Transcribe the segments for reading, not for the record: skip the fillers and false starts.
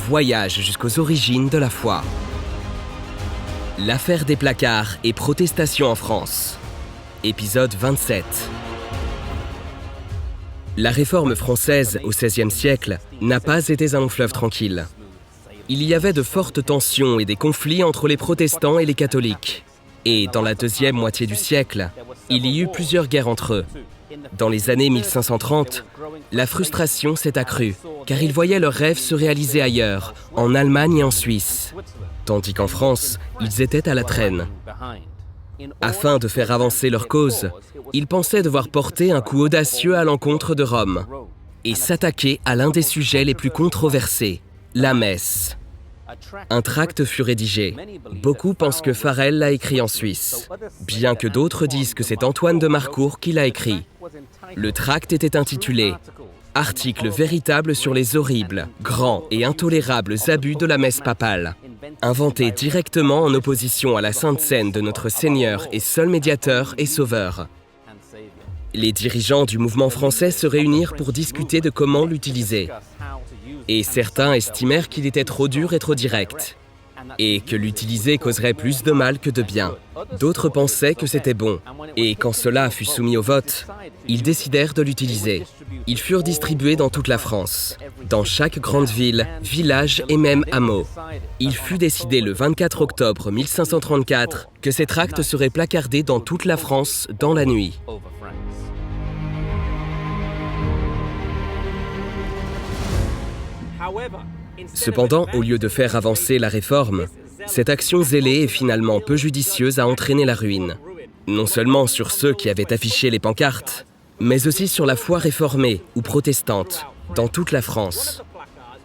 voyage jusqu'aux origines de la foi. L'affaire des placards et protestations en France. Épisode 27. La réforme française au XVIe siècle n'a pas été un long fleuve tranquille. Il y avait de fortes tensions et des conflits entre les protestants et les catholiques. Et dans la deuxième moitié du siècle, il y eut plusieurs guerres entre eux. Dans les années 1530, la frustration s'est accrue, car ils voyaient leurs rêves se réaliser ailleurs, en Allemagne et en Suisse, tandis qu'en France, ils étaient à la traîne. Afin de faire avancer leur cause, ils pensaient devoir porter un coup audacieux à l'encontre de Rome et s'attaquer à l'un des sujets les plus controversés, la messe. Un tract fut rédigé. Beaucoup pensent que Farel l'a écrit en Suisse, bien que d'autres disent que c'est Antoine de Marcourt qui l'a écrit. Le tract était intitulé « Article véritable sur les horribles, grands et intolérables abus de la messe papale », inventé directement en opposition à la Sainte Seine de notre Seigneur et seul médiateur et sauveur. Les dirigeants du mouvement français se réunirent pour discuter de comment l'utiliser. Et certains estimèrent qu'il était trop dur et trop direct, et que l'utiliser causerait plus de mal que de bien. D'autres pensaient que c'était bon, et quand cela fut soumis au vote, ils décidèrent de l'utiliser. Ils furent distribués dans toute la France, dans chaque grande ville, village et même hameau. Il fut décidé le 24 octobre 1534 que ces tracts seraient placardés dans toute la France dans la nuit. Cependant, au lieu de faire avancer la réforme, cette action zélée et finalement peu judicieuse a entraîné la ruine. Non seulement sur ceux qui avaient affiché les pancartes, mais aussi sur la foi réformée ou protestante, dans toute la France.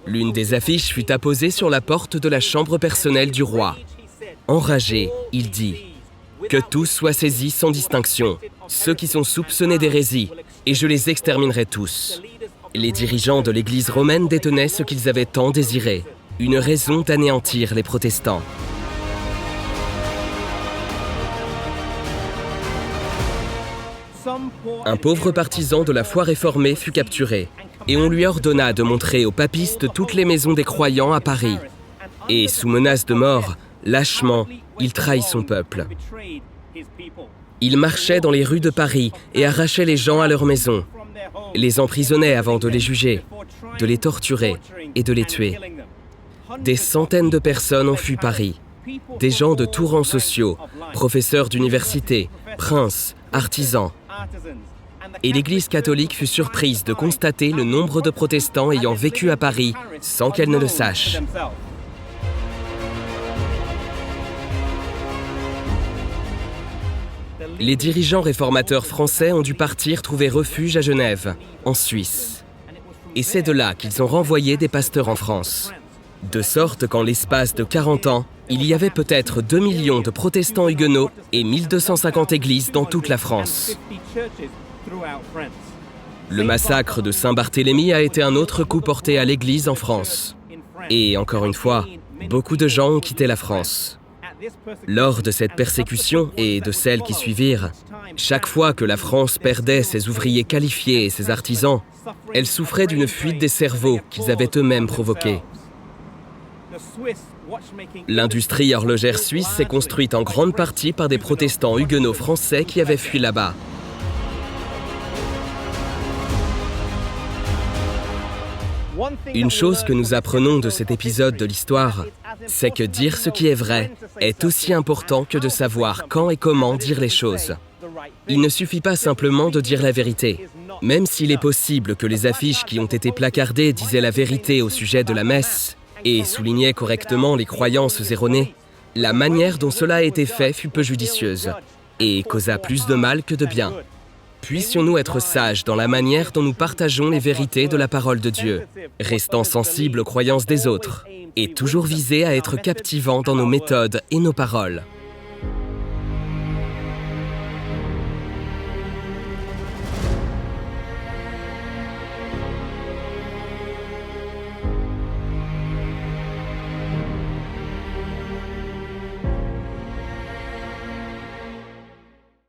L'une des affiches fut apposée sur la porte de la chambre personnelle du roi. Enragé, il dit « Que tous soient saisis sans distinction, ceux qui sont soupçonnés d'hérésie, et je les exterminerai tous. » Les dirigeants de l'Église romaine détenaient ce qu'ils avaient tant désiré, une raison d'anéantir les protestants. Un pauvre partisan de la foi réformée fut capturé, et on lui ordonna de montrer aux papistes toutes les maisons des croyants à Paris. Et sous menace de mort, lâchement, il trahit son peuple. Il marchait dans les rues de Paris et arrachait les gens à leur maison, les emprisonnait avant de les juger, de les torturer et de les tuer. Des centaines de personnes ont fui Paris, des gens de tous rangs sociaux, professeurs d'université, princes, artisans. Et l'Église catholique fut surprise de constater le nombre de protestants ayant vécu à Paris sans qu'elle ne le sache. Les dirigeants réformateurs français ont dû partir trouver refuge à Genève, en Suisse. Et c'est de là qu'ils ont renvoyé des pasteurs en France. De sorte qu'en l'espace de 40 ans, il y avait peut-être 2 millions de protestants huguenots et 1250 églises dans toute la France. Le massacre de Saint-Barthélemy a été un autre coup porté à l'Église en France. Et encore une fois, beaucoup de gens ont quitté la France. Lors de cette persécution et de celles qui suivirent, chaque fois que la France perdait ses ouvriers qualifiés et ses artisans, elle souffrait d'une fuite des cerveaux qu'ils avaient eux-mêmes provoquée. L'industrie horlogère suisse s'est construite en grande partie par des protestants huguenots français qui avaient fui là-bas. Une chose que nous apprenons de cet épisode de l'histoire, c'est que dire ce qui est vrai est aussi important que de savoir quand et comment dire les choses. Il ne suffit pas simplement de dire la vérité. Même s'il est possible que les affiches qui ont été placardées disaient la vérité au sujet de la messe et soulignaient correctement les croyances erronées, la manière dont cela a été fait fut peu judicieuse et causa plus de mal que de bien. Puissions-nous être sages dans la manière dont nous partageons les vérités de la parole de Dieu, restant sensibles aux croyances des autres, et toujours viser à être captivants dans nos méthodes et nos paroles.